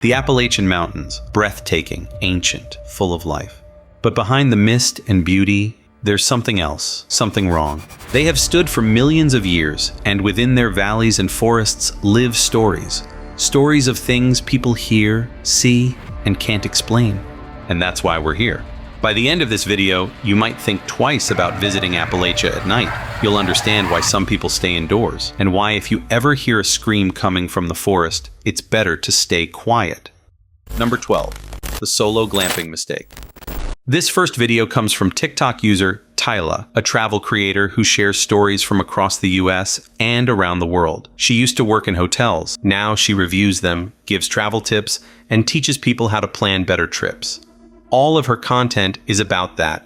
The Appalachian Mountains, breathtaking, ancient, full of life. But behind the mist and beauty, there's something else, something wrong. They have stood for millions of years, and within their valleys and forests live stories. Stories of things people hear, see, and can't explain. And that's why we're here. By the end of this video, you might think twice about visiting Appalachia at night. You'll understand why some people stay indoors, and why if you ever hear a scream coming from the forest, it's better to stay quiet. Number 12. The solo glamping mistake. This first video comes from TikTok user Taila, a travel creator who shares stories from across the US and around the world. She used to work in hotels. Now she reviews them, gives travel tips, and teaches people how to plan better trips. All of her content is about that,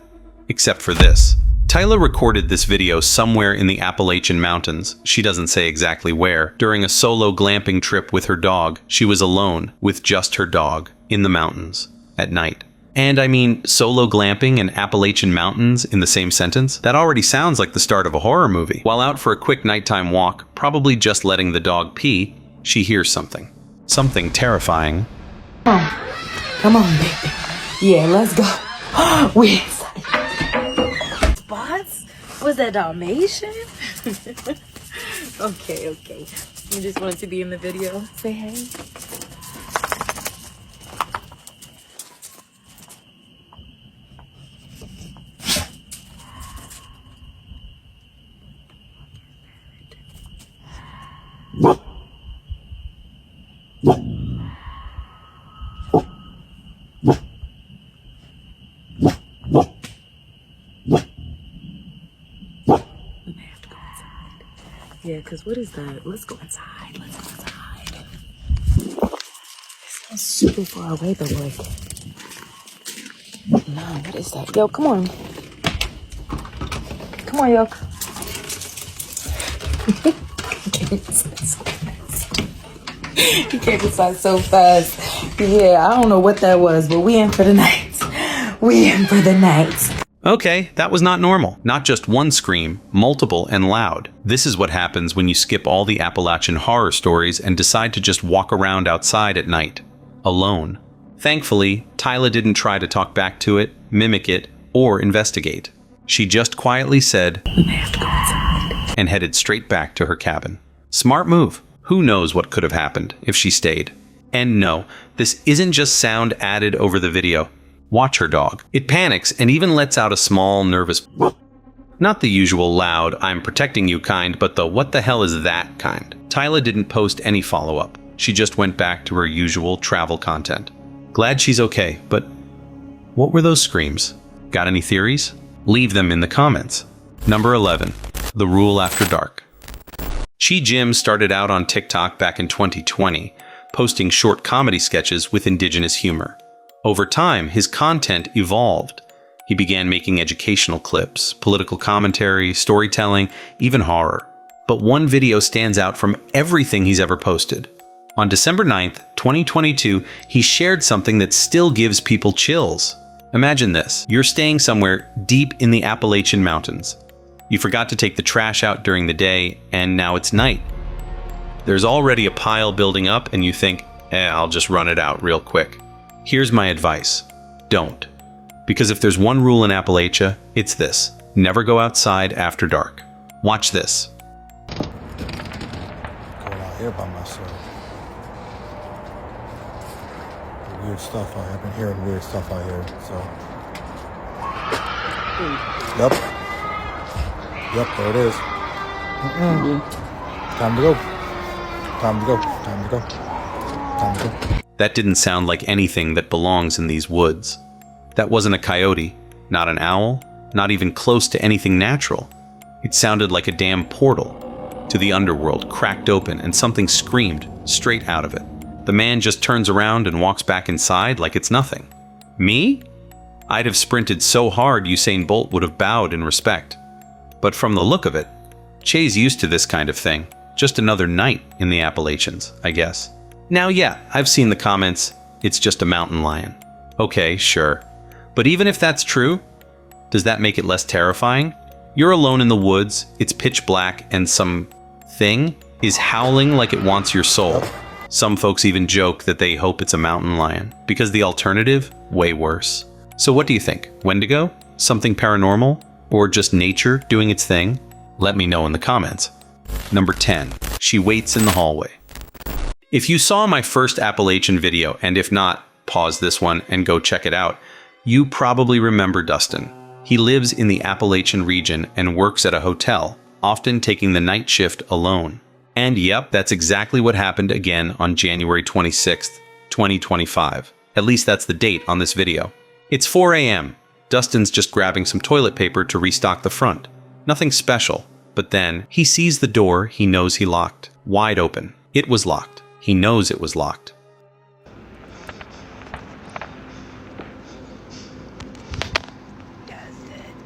except for this. Taila recorded this video somewhere in the Appalachian Mountains, she doesn't say exactly where, during a solo glamping trip with her dog. She was alone, with just her dog, in the mountains, at night. And I mean, solo glamping and Appalachian Mountains in the same sentence? That already sounds like the start of a horror movie. While out for a quick nighttime walk, probably just letting the dog pee, she hears something. Something terrifying. Oh, come on, baby. Yeah, let's go. We're excited. Spots? Was that Dalmatian? Okay. You just wanted to be in the video. Say hey. Yeah, because what is that? Let's go inside. This is super far away, but like... No, what is that? Yo, come on. Come on, yo. He came inside so fast. Yeah, I don't know what that was, but we in for the night. Okay, that was not normal. Not just one scream, multiple and loud. This is what happens when you skip all the Appalachian horror stories and decide to just walk around outside at night, alone. Thankfully, Taila didn't try to talk back to it, mimic it, or investigate. She just quietly said, "We may have to go outside," and headed straight back to her cabin. Smart move. Who knows what could have happened if she stayed. And no, this isn't just sound added over the video. Watch her dog. It panics and even lets out a small, nervous... Not the usual loud, "I'm protecting you" kind, but the "what the hell is that" kind. Taila didn't post any follow-up. She just went back to her usual travel content. Glad she's okay, but what were those screams? Got any theories? Leave them in the comments. Number 11. The rule after dark. che.jim started out on TikTok back in 2020, posting short comedy sketches with indigenous humor. Over time, his content evolved. He began making educational clips, political commentary, storytelling, even horror. But one video stands out from everything he's ever posted. On December 9th, 2022, he shared something that still gives people chills. Imagine this. You're staying somewhere deep in the Appalachian Mountains. You forgot to take the trash out during the day, and now it's night. There's already a pile building up, and you think, I'll just run it out real quick. Here's my advice. Don't. Because if there's one rule in Appalachia, it's this. Never go outside after dark. Watch this. Going out here by myself. Weird stuff out here. I've been hearing weird stuff out here, so. Yep, there it is. Time to go. That didn't sound like anything that belongs in these woods. That wasn't a coyote, not an owl, not even close to anything natural. It sounded like a damn portal to the underworld cracked open and something screamed straight out of it. The man just turns around and walks back inside like it's nothing. Me? I'd have sprinted so hard Usain Bolt would have bowed in respect. But from the look of it, Che's used to this kind of thing. Just another night in the Appalachians, I guess. Now yeah, I've seen the comments, it's just a mountain lion. Okay, sure. But even if that's true, does that make it less terrifying? You're alone in the woods, it's pitch black, and some thing is howling like it wants your soul. Some folks even joke that they hope it's a mountain lion, because the alternative, way worse. So what do you think? Wendigo? Something paranormal? Or just nature doing its thing? Let me know in the comments. Number 10. She waits in the hallway. If you saw my first Appalachian video, and if not, pause this one and go check it out, you probably remember Dustin. He lives in the Appalachian region and works at a hotel, often taking the night shift alone. And yep, that's exactly what happened again on January 26th, 2025. At least that's the date on this video. It's 4 a.m. Dustin's just grabbing some toilet paper to restock the front. Nothing special, but then he sees the door he knows he locked, wide open. It was locked. He knows it was locked.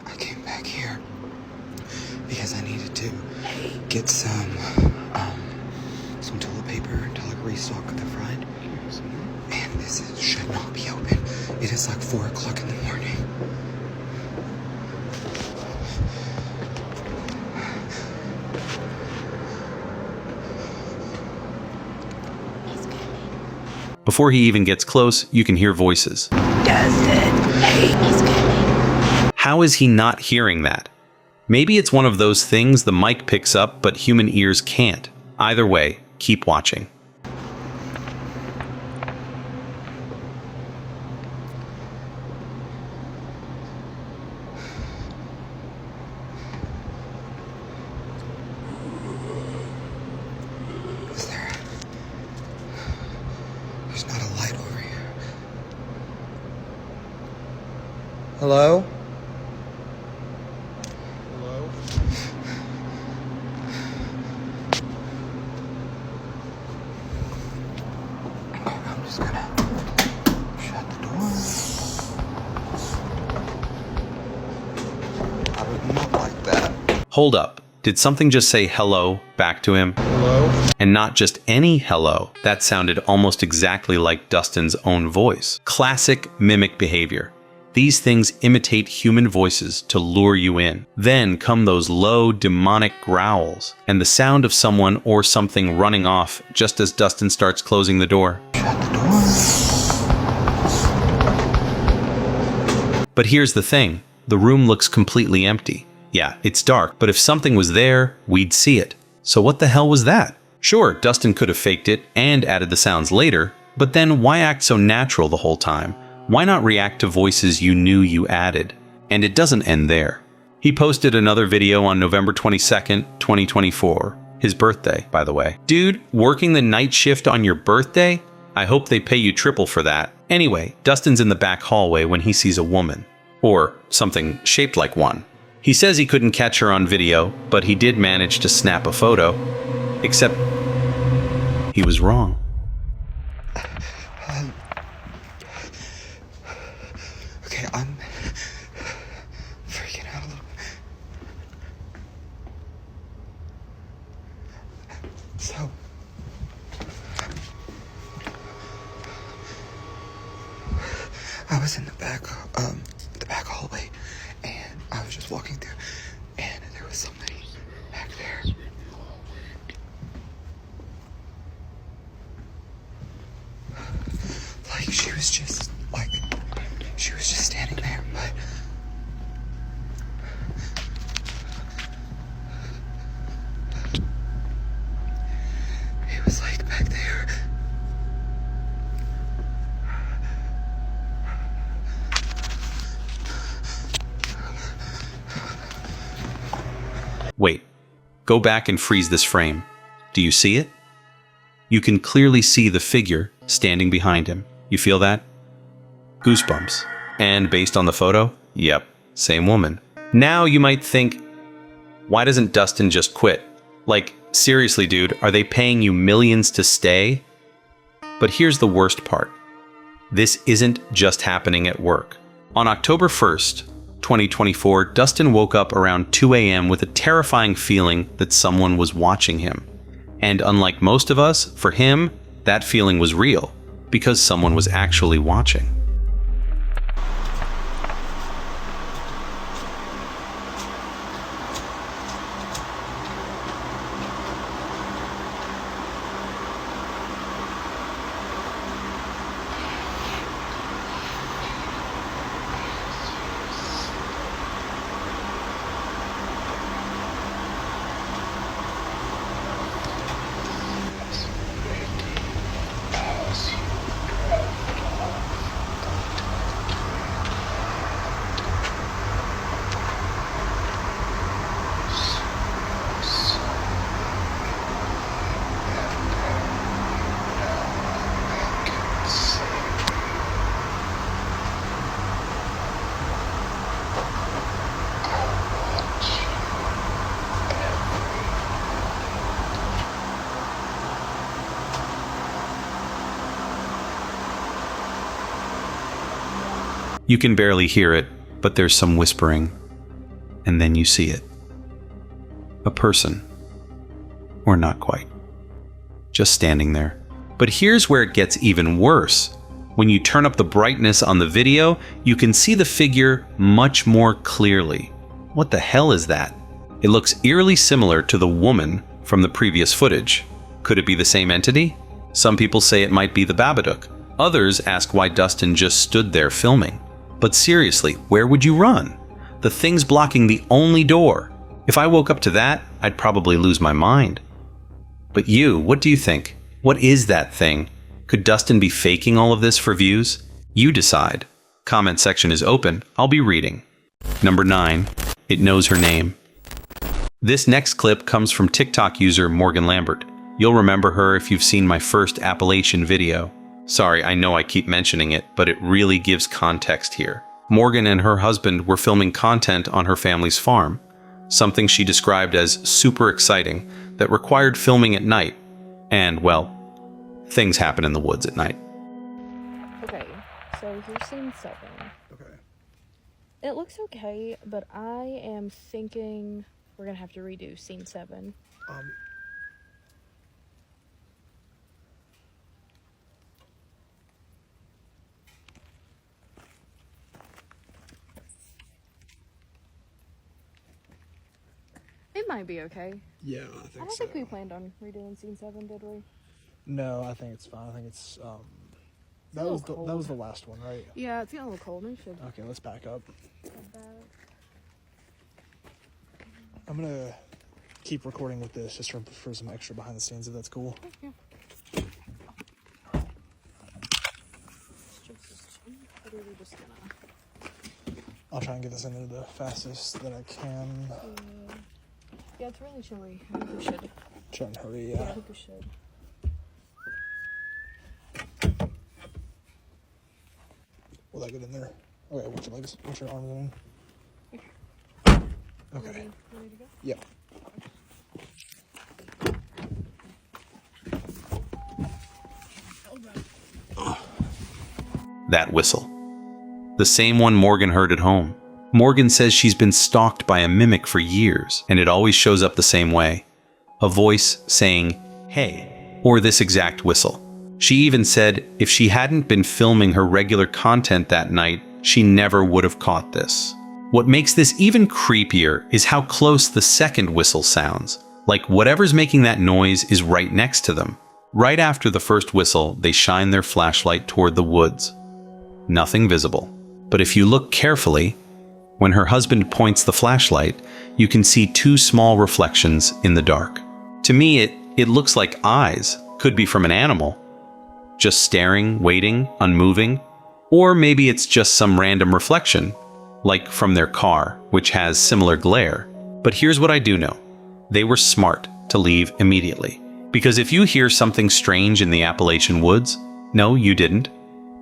I came back here because I needed to get some toilet paper to like restock the front. And should not be open. It is like 4 o'clock in the morning. Before he even gets close, you can hear voices. How is he not hearing that? Maybe it's one of those things the mic picks up but human ears can't. Either way, keep watching. There's not a light over here. Hello? Hello? I'm just gonna shut the door. I would not like that. Hold up. Did something just say hello back to him? Hello? And not just any hello. That sounded almost exactly like Dustin's own voice. Classic mimic behavior. These things imitate human voices to lure you in. Then come those low, demonic growls, and the sound of someone or something running off just as Dustin starts closing the door. Shut the door. But here's the thing. The room looks completely empty. Yeah, it's dark, but if something was there, we'd see it. So what the hell was that? Sure, Dustin could have faked it and added the sounds later, but then why act so natural the whole time? Why not react to voices you knew you added? And it doesn't end there. He posted another video on November 22nd, 2024. His birthday, by the way. Dude, working the night shift on your birthday? I hope they pay you triple for that. Anyway, Dustin's in the back hallway when he sees a woman. Or something shaped like one. He says he couldn't catch her on video, but he did manage to snap a photo. Except he was wrong. Okay, I'm freaking out a little. So, I was in the back hallway, and I was just walking through, and there was somebody back there. Like, she was just standing there, but it was like back there. Wait, go back and freeze this frame. Do you see it? You can clearly see the figure standing behind him. You feel that? Goosebumps. And based on the photo, yep, same woman. Now you might think, why doesn't Dustin just quit? Like, seriously, dude, are they paying you millions to stay? But here's the worst part. This isn't just happening at work. On October 1st, 2024, Dustin woke up around 2 a.m. with a terrifying feeling that someone was watching him. And unlike most of us, for him, that feeling was real, because someone was actually watching. You can barely hear it, but there's some whispering. And then you see it. A person. Or not quite. Just standing there. But here's where it gets even worse. When you turn up the brightness on the video, you can see the figure much more clearly. What the hell is that? It looks eerily similar to the woman from the previous footage. Could it be the same entity? Some people say it might be the Babadook. Others ask why Dustin just stood there filming. But seriously, where would you run? The thing's blocking the only door. If I woke up to that, I'd probably lose my mind. But you, what do you think? What is that thing? Could Dustin be faking all of this for views? You decide. Comment section is open. I'll be reading. Number 9. It knows her name. This next clip comes from TikTok user Morgan Lambert. You'll remember her if you've seen my first Appalachian video. Sorry, I know I keep mentioning it, but it really gives context here. Morgan and her husband were filming content on her family's farm, something she described as super exciting that required filming at night. And, well, things happen in the woods at night. Okay, so here's scene 7. Okay. It looks okay, but I am thinking we're gonna have to redo scene 7. It might be okay. Yeah, I I think don't so. think we planned on redoing scene 7, did we? No, I think it's fine. I think it's that little was the cold. last one, right? Yeah, it's getting a little cold. Maybe we should Okay, let's back up. head back. I'm gonna keep recording with this just for some extra behind the scenes, if that's cool. Yeah. Or are we just gonna... I'll try and get this into the fastest that I can. Yeah, it's really chilly. I think we should. Try and hurry, Yeah, I yeah. think we should. Will that get in there? Okay, watch your legs. Watch your arms in. Okay. Ready to go? Yep. That whistle. The same one Morgan heard at home. Morgan says she's been stalked by a mimic for years, and it always shows up the same way. A voice saying, "Hey," or this exact whistle. She even said if she hadn't been filming her regular content that night, she never would have caught this. What makes this even creepier is how close the second whistle sounds, like whatever's making that noise is right next to them. Right after the first whistle, they shine their flashlight toward the woods. Nothing visible. But if you look carefully, when her husband points the flashlight, you can see 2 small reflections in the dark. To me, it looks like eyes. Could be from an animal. Just staring, waiting, unmoving. Or maybe it's just some random reflection, like from their car, which has similar glare. But here's what I do know. They were smart to leave immediately. Because if you hear something strange in the Appalachian woods, no, you didn't.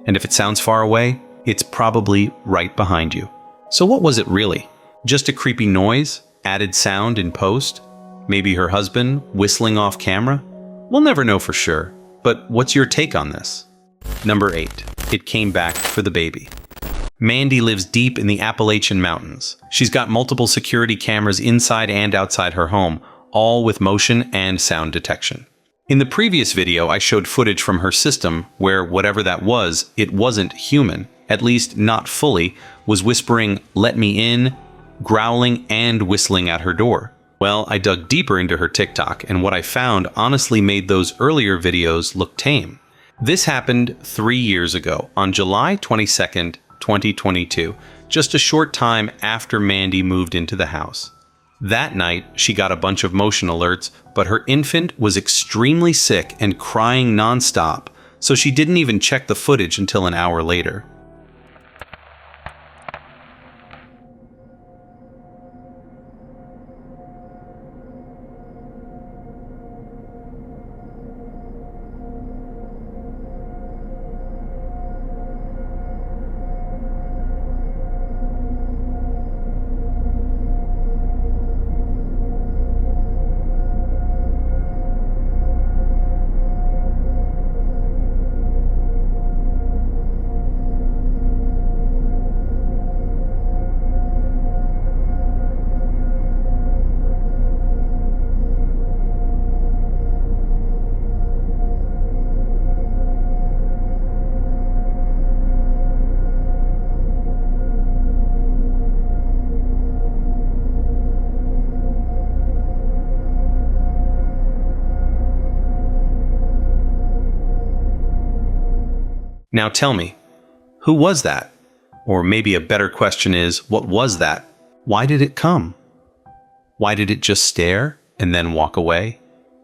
And if it sounds far away, it's probably right behind you. So what was it really? Just a creepy noise? Added sound in post? Maybe her husband whistling off camera? We'll never know for sure. But what's your take on this? Number 8. It came back for the baby. Mandy lives deep in the Appalachian Mountains. She's got multiple security cameras inside and outside her home, all with motion and sound detection. In the previous video, I showed footage from her system where whatever that was, it wasn't human, at least not fully, was whispering, "Let me in," growling and whistling at her door. Well, I dug deeper into her TikTok, and what I found honestly made those earlier videos look tame. This happened 3 years ago, on July 22nd, 2022, just a short time after Mandy moved into the house. That night, she got a bunch of motion alerts, but her infant was extremely sick and crying nonstop, so she didn't even check the footage until an hour later. Now tell me, who was that? Or maybe a better question is, what was that? Why did it come? Why did it just stare and then walk away?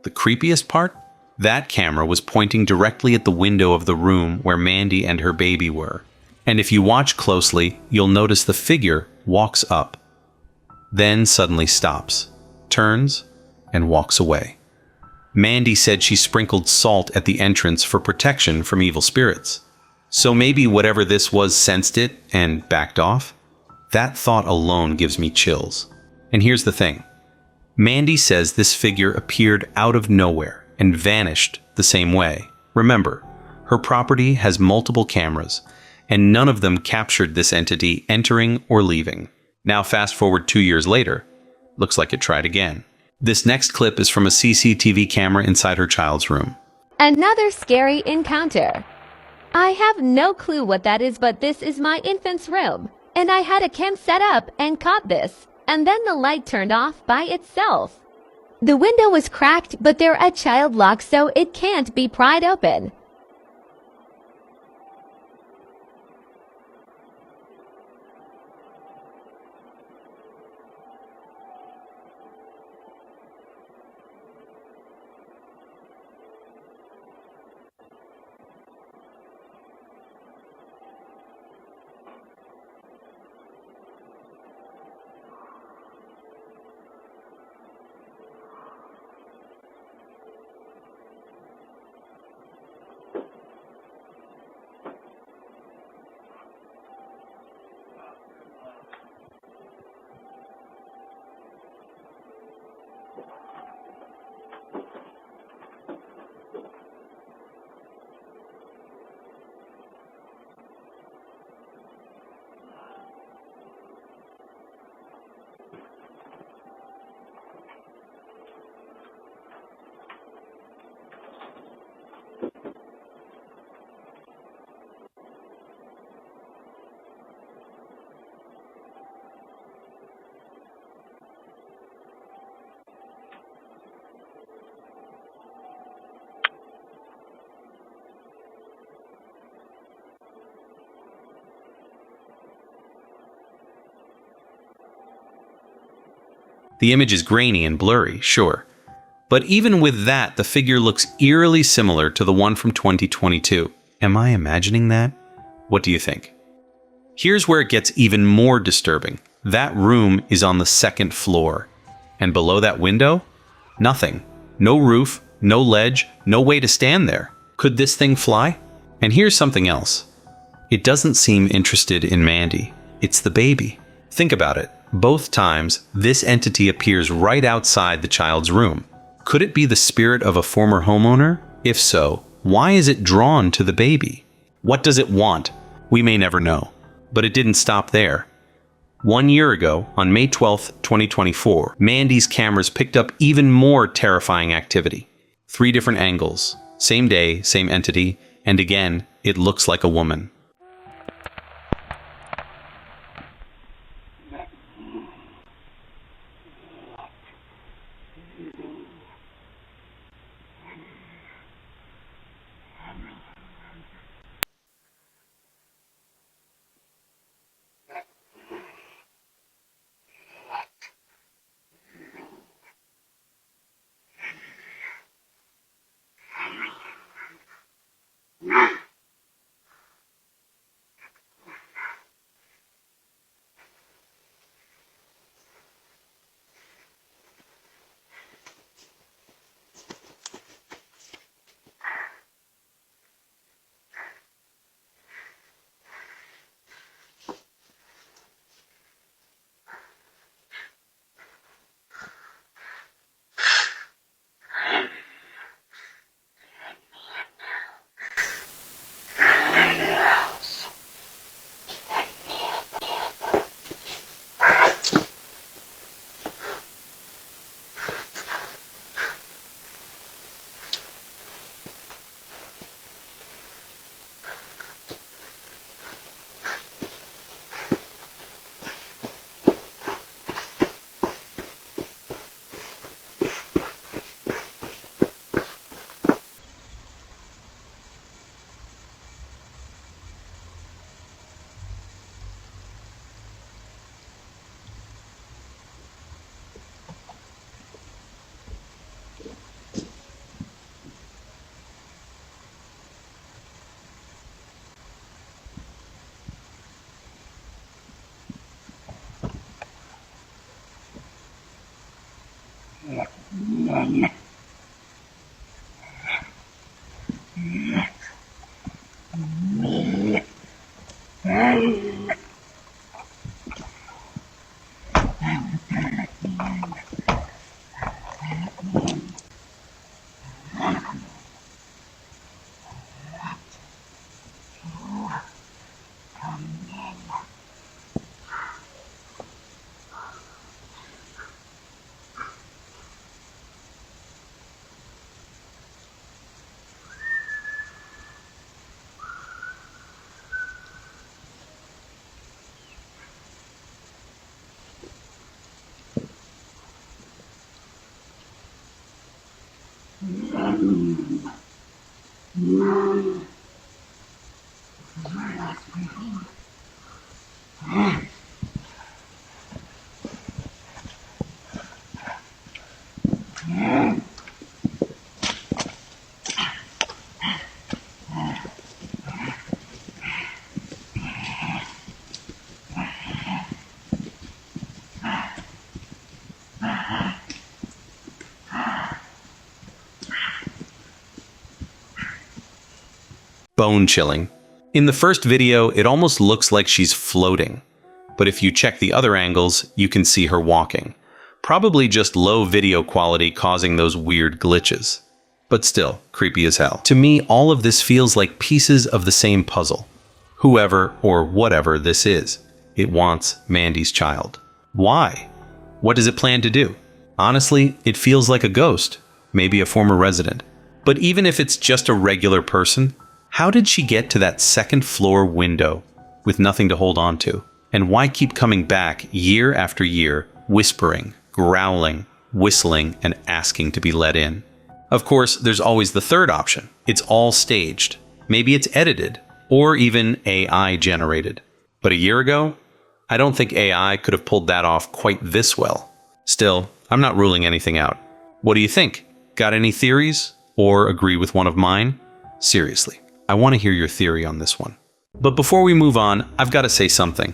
The creepiest part? That camera was pointing directly at the window of the room where Mandy and her baby were. And if you watch closely, you'll notice the figure walks up, then suddenly stops, turns, and walks away. Mandy said she sprinkled salt at the entrance for protection from evil spirits. So maybe whatever this was sensed it and backed off? That thought alone gives me chills. And here's the thing. Mandy says this figure appeared out of nowhere and vanished the same way. Remember, her property has multiple cameras, and none of them captured this entity entering or leaving. Now fast forward 2 years later, looks like it tried again. This next clip is from a CCTV camera inside her child's room. Another scary encounter. I have no clue what that is, but this is my infant's room. And I had a cam set up and caught this. And then the light turned off by itself. The window was cracked, but they're a child lock, so it can't be pried open. The image is grainy and blurry, sure. But even with that, the figure looks eerily similar to the one from 2022. Am I imagining that? What do you think? Here's where it gets even more disturbing. That room is on the second floor. And below that window? Nothing. No roof, no ledge, no way to stand there. Could this thing fly? And here's something else. It doesn't seem interested in Mandy. It's the baby. Think about it. Both times, this entity appears right outside the child's room. Could it be the spirit of a former homeowner? If so, why is it drawn to the baby? What does it want? We may never know. But it didn't stop there. 1 year ago, on May 12th, 2024, Mandy's cameras picked up even more terrifying activity. 3 different angles, same day, same entity, and again, it looks like a woman. Bone-chilling. In the first video, it almost looks like she's floating. But if you check the other angles, you can see her walking. Probably just low video quality causing those weird glitches. But still, creepy as hell. To me, all of this feels like pieces of the same puzzle. Whoever or whatever this is, it wants Mandy's child. Why? What does it plan to do? Honestly, it feels like a ghost, maybe a former resident. But even if it's just a regular person, how did she get to that second floor window with nothing to hold on to? And why keep coming back year after year, whispering, growling, whistling, and asking to be let in? Of course, there's always the third option. It's all staged. Maybe it's edited, or even AI generated. But a year ago, I don't think AI could have pulled that off quite this well. Still, I'm not ruling anything out. What do you think? Got any theories? Or agree with one of mine? Seriously, I want to hear your theory on this one. But before we move on, I've got to say something.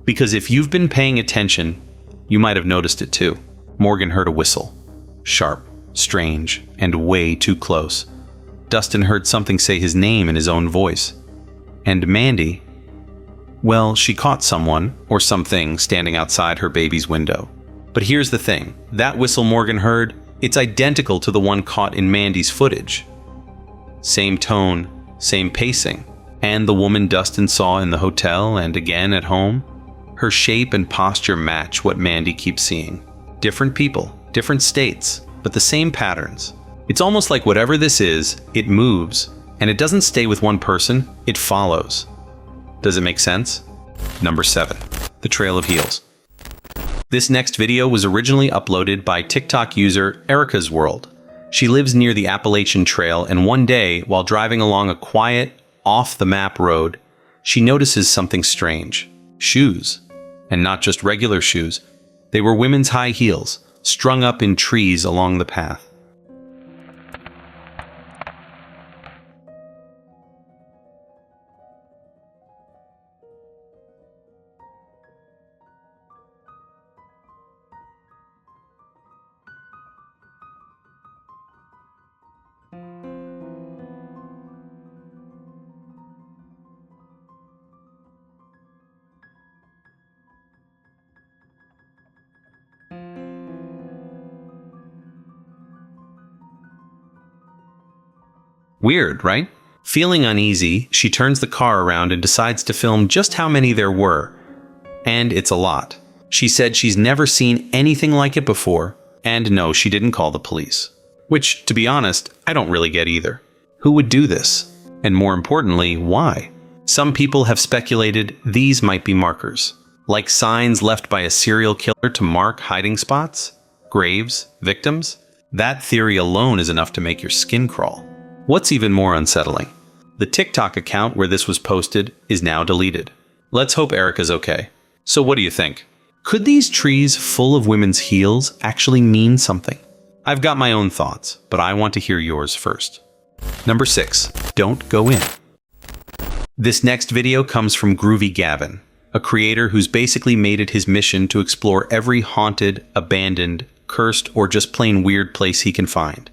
Because if you've been paying attention, you might have noticed it too. Morgan heard a whistle. Sharp, strange, and way too close. Dustin heard something say his name in his own voice. And Mandy, well, she caught someone or something standing outside her baby's window. But here's the thing. That whistle Morgan heard, it's identical to the one caught in Mandy's footage. Same tone, same pacing. And the woman Dustin saw in the hotel and again at home, her shape and posture match what Mandy keeps seeing. Different people, different states, but the same patterns. It's almost like whatever this is, it moves, and it doesn't stay with one person, it follows. Does it make sense? Number 7. The Trail of Heels. This next video was originally uploaded by TikTok user Erica's World. She lives near the Appalachian Trail, and one day, while driving along a quiet, off-the-map road, she notices something strange. Shoes. And not just regular shoes. They were women's high heels, strung up in trees along the path. Weird, right? Feeling uneasy, she turns the car around and decides to film just how many there were. And it's a lot. She said she's never seen anything like it before, and no, she didn't call the police. Which, to be honest, I don't really get either. Who would do this? And more importantly, why? Some people have speculated these might be markers. Like signs left by a serial killer to mark hiding spots? Graves? Victims? That theory alone is enough to make your skin crawl. What's even more unsettling? The TikTok account where this was posted is now deleted. Let's hope Erica's okay. So what do you think? Could these trees full of women's heels actually mean something? I've got my own thoughts, but I want to hear yours first. Number 6. Don't go in. This next video comes from Groovy Gavin, a creator who's basically made it his mission to explore every haunted, abandoned, cursed, or just plain weird place he can find.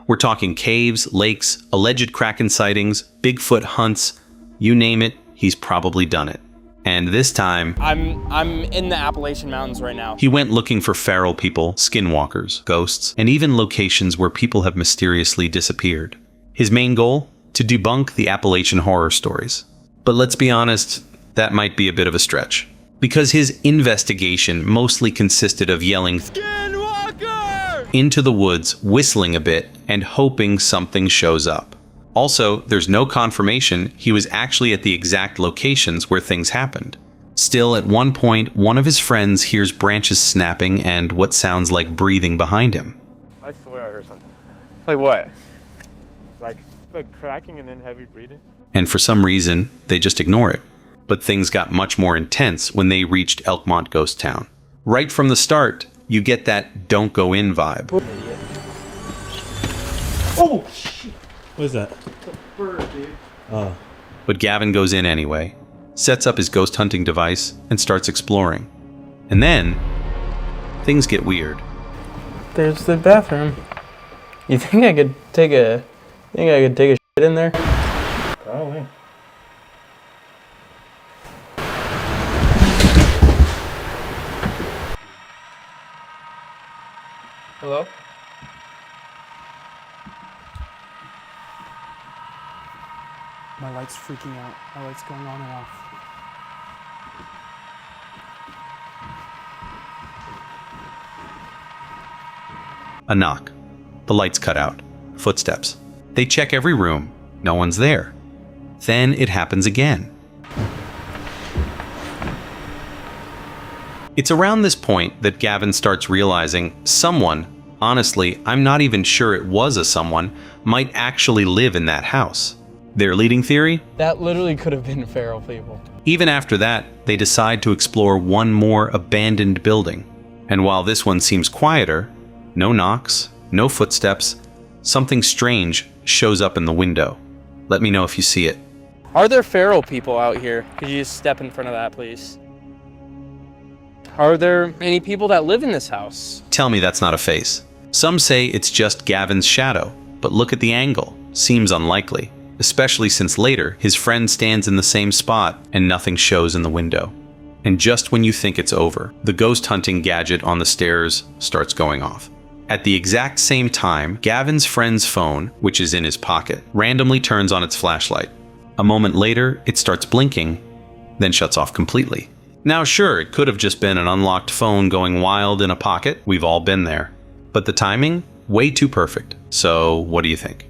We're talking caves, lakes, alleged Kraken sightings, Bigfoot hunts, you name it, he's probably done it. And this time, I'm in the Appalachian Mountains right now. he went looking for feral people, skinwalkers, ghosts, and even locations where people have mysteriously disappeared. His main goal? To debunk the Appalachian horror stories. But let's be honest, that might be a bit of a stretch. Because his investigation mostly consisted of yelling "Skinwalker!" into the woods, whistling a bit, and hoping something shows up. Also, there's no confirmation he was actually at the exact locations where things happened. Still, at one point, one of his friends hears branches snapping and what sounds like breathing behind him. I swear I heard something. Like what? Like cracking and then heavy breathing? And for some reason, they just ignore it. But things got much more intense when they reached Elkmont Ghost Town. Right from the start, you get that don't go in vibe. Oh, shit. What is that? It's a bird, dude. Oh. But Gavin goes in anyway, sets up his ghost hunting device, and starts exploring. And then, things get weird. There's the bathroom. You think I could take a shit in there? Probably. Hello? My light's freaking out. My light's going on and off. A knock. The lights cut out. Footsteps. They check every room. No one's there. Then it happens again. It's around this point that Gavin starts realizing someone, honestly, I'm not even sure it was a someone, might actually live in that house. Their leading theory? That literally could have been feral people. Even after that, they decide to explore one more abandoned building. And while this one seems quieter, no knocks, no footsteps, something strange shows up in the window. Let me know if you see it. Are there feral people out here? Could you just step in front of that, please? Are there any people that live in this house? Tell me that's not a face. Some say it's just Gavin's shadow, but look at the angle. Seems unlikely, especially since later his friend stands in the same spot and nothing shows in the window. And just when you think it's over, the ghost hunting gadget on the stairs starts going off. At the exact same time, Gavin's friend's phone, which is in his pocket, randomly turns on its flashlight. A moment later, it starts blinking, then shuts off completely. Now sure, it could have just been an unlocked phone going wild in a pocket. We've all been there. But the timing? Way too perfect. So what do you think?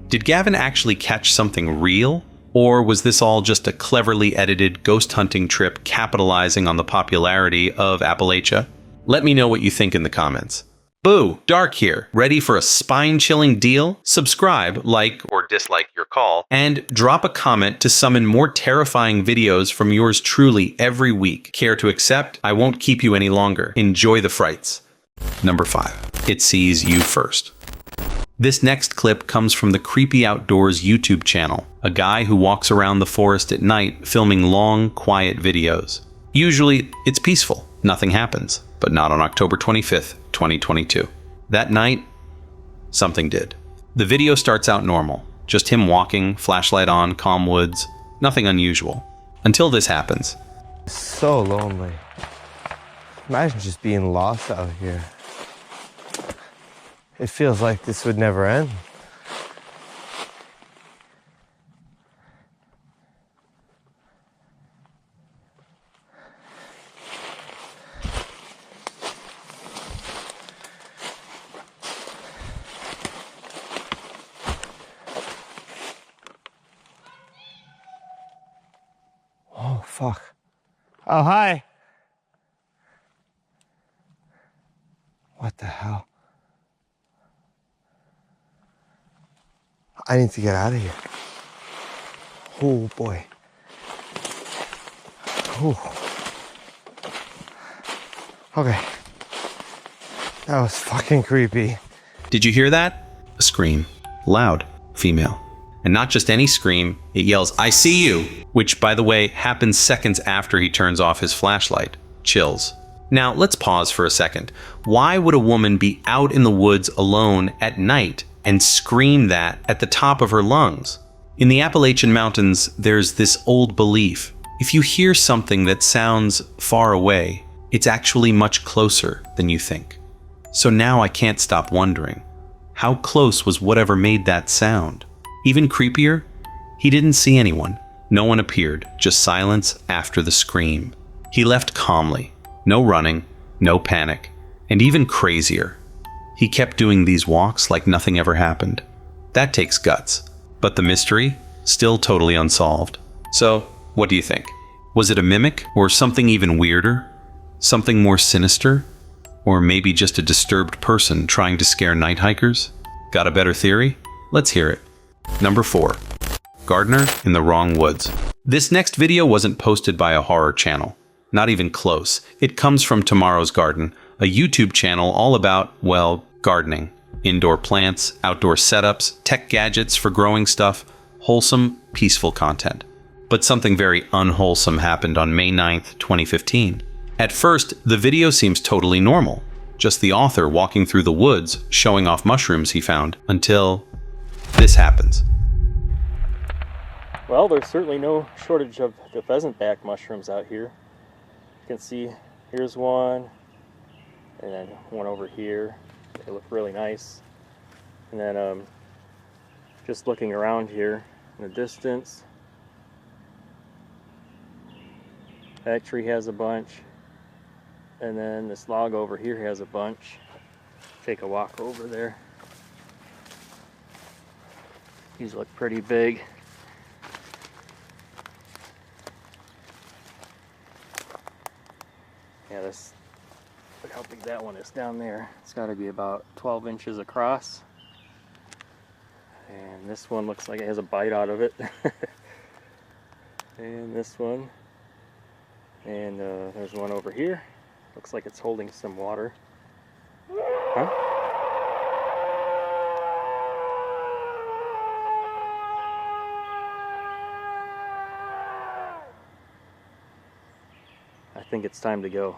Did Gavin actually catch something real? Or was this all just a cleverly edited ghost hunting trip capitalizing on the popularity of Appalachia? Let me know what you think in the comments. Boo! Dark here. Ready for a spine-chilling deal? Subscribe, like or dislike your call, and drop a comment to summon more terrifying videos from yours truly every week. Care to accept? I won't keep you any longer. Enjoy the frights. Number 5. It sees you first. This next clip comes from the Creepy Outdoors YouTube channel, a guy who walks around the forest at night filming long, quiet videos. Usually, it's peaceful. Nothing happens. But not on October 25th, 2022. That night, something did. The video starts out normal. Just him walking, flashlight on, calm woods. Nothing unusual. Until this happens. So lonely. Imagine just being lost out here. It feels like this would never end. Oh, fuck. Oh, hi. What the hell? I need to get out of here. Oh, boy. Oh. Okay. That was fucking creepy. Did you hear that? A scream. Loud. Female. And not just any scream, it yells, "I see you!" Which, by the way, happens seconds after he turns off his flashlight. Chills. Now, let's pause for a second. Why would a woman be out in the woods alone at night and scream that at the top of her lungs? In the Appalachian Mountains, there's this old belief. If you hear something that sounds far away, it's actually much closer than you think. So now I can't stop wondering, how close was whatever made that sound? Even creepier, he didn't see anyone. No one appeared, just silence after the scream. He left calmly, no running, no panic, and even crazier, he kept doing these walks like nothing ever happened. That takes guts, but the mystery, still totally unsolved. So, what do you think? Was it a mimic, or something even weirder? Something more sinister? Or maybe just a disturbed person trying to scare night hikers? Got a better theory? Let's hear it. Number 4. Gardener in the wrong woods. This next video wasn't posted by a horror channel. Not even close. It comes from Tomorrow's Garden, a YouTube channel all about, well, gardening. Indoor plants, outdoor setups, tech gadgets for growing stuff, wholesome, peaceful content. But something very unwholesome happened on May 9th, 2015. At first, the video seems totally normal. Just the author walking through the woods, showing off mushrooms he found, until this happens. Well, there's certainly no shortage of the pheasant-back mushrooms out here. You can see, here's one, and then one over here. They look really nice. And then just looking around here in the distance, that tree has a bunch, and then this log over here has a bunch. Take a walk over there. These look pretty big. Yeah, this, look how big that one is down there. It's got to be about 12 inches across. And this one looks like it has a bite out of it. And this one. And there's one over here. Looks like it's holding some water. Huh? I think it's time to go.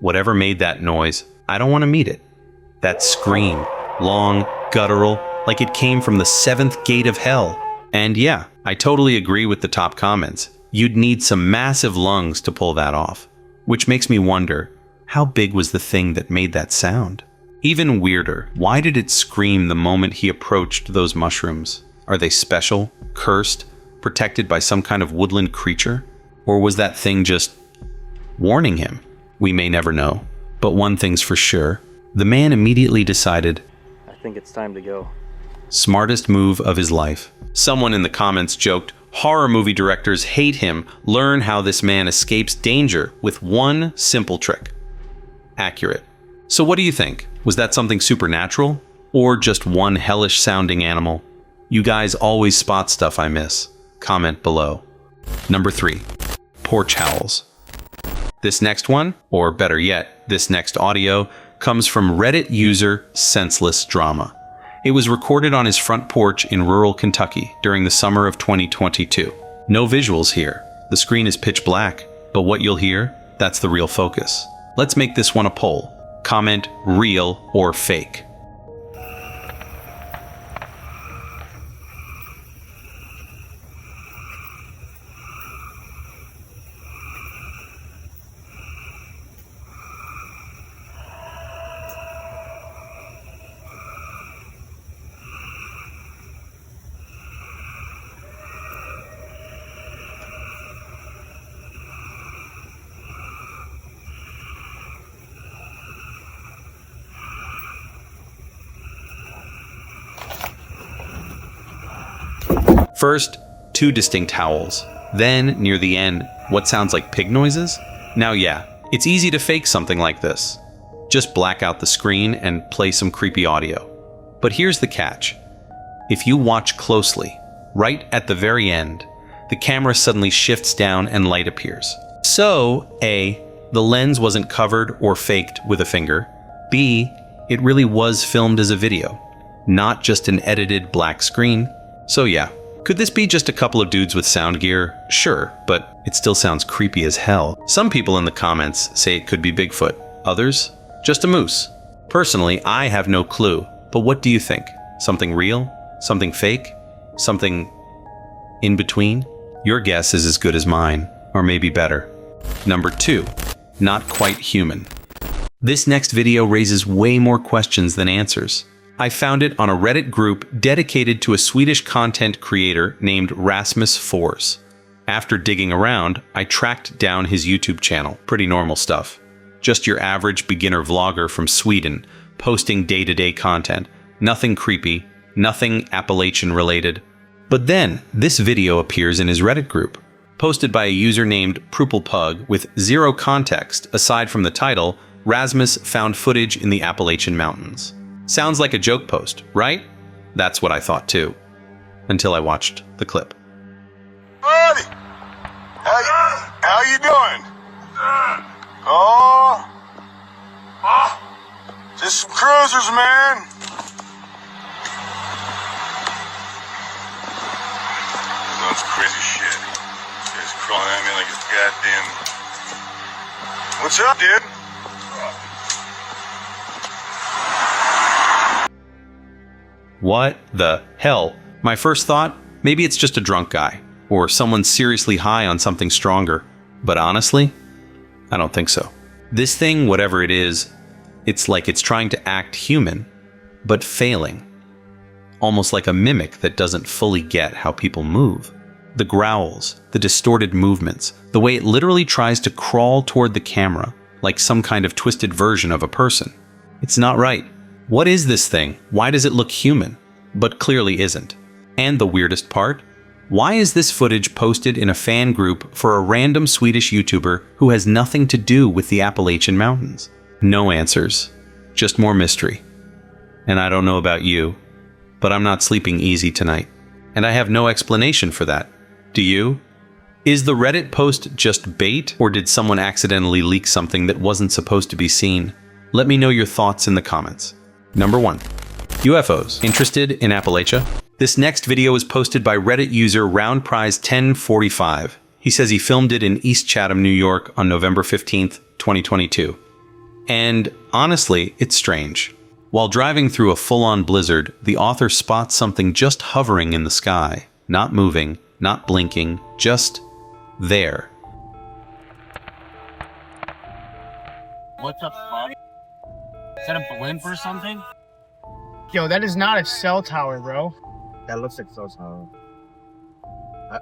Whatever made that noise, I don't want to meet it. That scream, long, guttural, like it came from the 7th gate of hell. And yeah, I totally agree with the top comments. You'd need some massive lungs to pull that off. Which makes me wonder, how big was the thing that made that sound? Even weirder, why did it scream the moment he approached those mushrooms? Are they special, cursed, protected by some kind of woodland creature? Or was that thing just warning him? We may never know. But one thing's for sure, the man immediately decided, I think it's time to go. Smartest move of his life. Someone in the comments joked, horror movie directors hate him. Learn how this man escapes danger with one simple trick. Accurate. So what do you think? Was that something supernatural? Or just one hellish sounding animal? You guys always spot stuff I miss. Comment below. Number 3. Porch Howls. This next one, or better yet, this next audio, comes from Reddit user Senseless Drama. It was recorded on his front porch in rural Kentucky during the summer of 2022. No visuals here. The screen is pitch black, but what you'll hear, that's the real focus. Let's make this one a poll. Comment real or fake. First, 2 distinct howls. Then, near the end, what sounds like pig noises? Now yeah, it's easy to fake something like this. Just black out the screen and play some creepy audio. But here's the catch. If you watch closely, right at the very end, the camera suddenly shifts down and light appears. So, A, the lens wasn't covered or faked with a finger. B, it really was filmed as a video, not just an edited black screen. So yeah. Could this be just a couple of dudes with sound gear? Sure, but it still sounds creepy as hell. Some people in the comments say it could be Bigfoot. Others, just a moose. Personally, I have no clue, But what do you think? Something real? Something fake? Something in between? Your guess is as good as mine, or maybe better. Number 2, not quite human. This next video raises way more questions than answers. I found it on a Reddit group dedicated to a Swedish content creator named Rasmus Fors. After digging around, I tracked down his YouTube channel. Pretty normal stuff. Just your average beginner vlogger from Sweden, posting day-to-day content. Nothing creepy, nothing Appalachian related. But then, this video appears in his Reddit group, posted by a user named Pruppelpug with zero context aside from the title, Rasmus found footage in the Appalachian Mountains. Sounds like a joke post, right? That's what I thought too. Until I watched the clip. Buddy! How you doing? Oh! Just some cruisers, man. That's crazy shit. Just crawling at me like a goddamn... What's up, dude? What the hell? My first thought, maybe it's just a drunk guy, or someone seriously high on something stronger. But honestly, I don't think so. This thing, whatever it is, it's like it's trying to act human, but failing. Almost like a mimic that doesn't fully get how people move. The growls, the distorted movements, the way it literally tries to crawl toward the camera, like some kind of twisted version of a person. It's not right. What is this thing? Why does it look human? But clearly isn't. And the weirdest part? Why is this footage posted in a fan group for a random Swedish YouTuber who has nothing to do with the Appalachian Mountains? No answers. Just more mystery. And I don't know about you, but I'm not sleeping easy tonight. And I have no explanation for that. Do you? Is the Reddit post just bait, or did someone accidentally leak something that wasn't supposed to be seen? Let me know your thoughts in the comments. Number 1. UFOs. Interested in Appalachia? This next video is posted by Reddit user RoundPrize1045. He says he filmed it in East Chatham, New York on November 15th, 2022. And honestly, it's strange. While driving through a full-on blizzard, the author spots something just hovering in the sky, not moving, not blinking, just there. What the fuck? Is that a blimp or something? Yo, that is not a cell tower, bro. That looks like cell tower.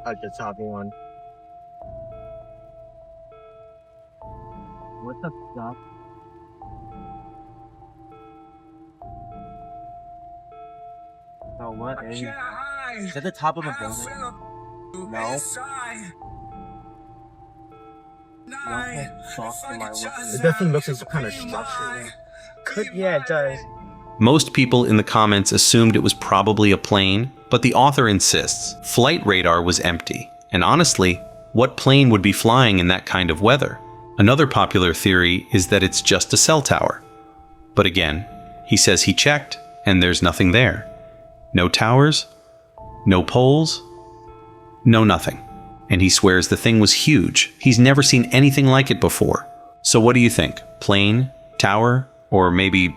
At the top one. What the fuck? Oh, what? Is that the top of a building? No. What the fuck am I looking at? It definitely looks like some kind of structure. Yeah, it does. Most people in the comments assumed it was probably a plane, but the author insists flight radar was empty. And honestly, what plane would be flying in that kind of weather? Another popular theory is that it's just a cell tower. But again, he says he checked and there's nothing there. No towers, no poles, no nothing. And he swears the thing was huge. He's never seen anything like it before. So what do you think? Plane? Tower? Or maybe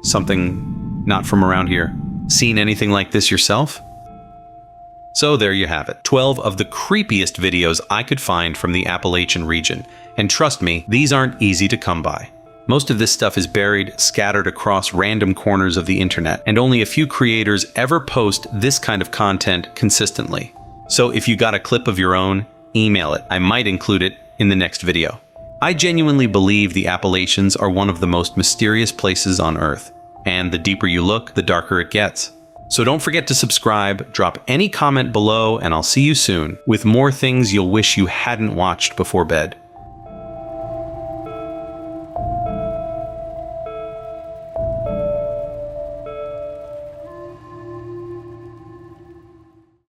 something not from around here? Seen anything like this yourself? So there you have it. 12 of the creepiest videos I could find from the Appalachian region. And trust me, these aren't easy to come by. Most of this stuff is buried, scattered across random corners of the internet, and only a few creators ever post this kind of content consistently. So if you got a clip of your own, email it. I might include it in the next video. I genuinely believe the Appalachians are one of the most mysterious places on Earth, and the deeper you look, the darker it gets. So don't forget to subscribe, drop any comment below, and I'll see you soon with more things you'll wish you hadn't watched before bed.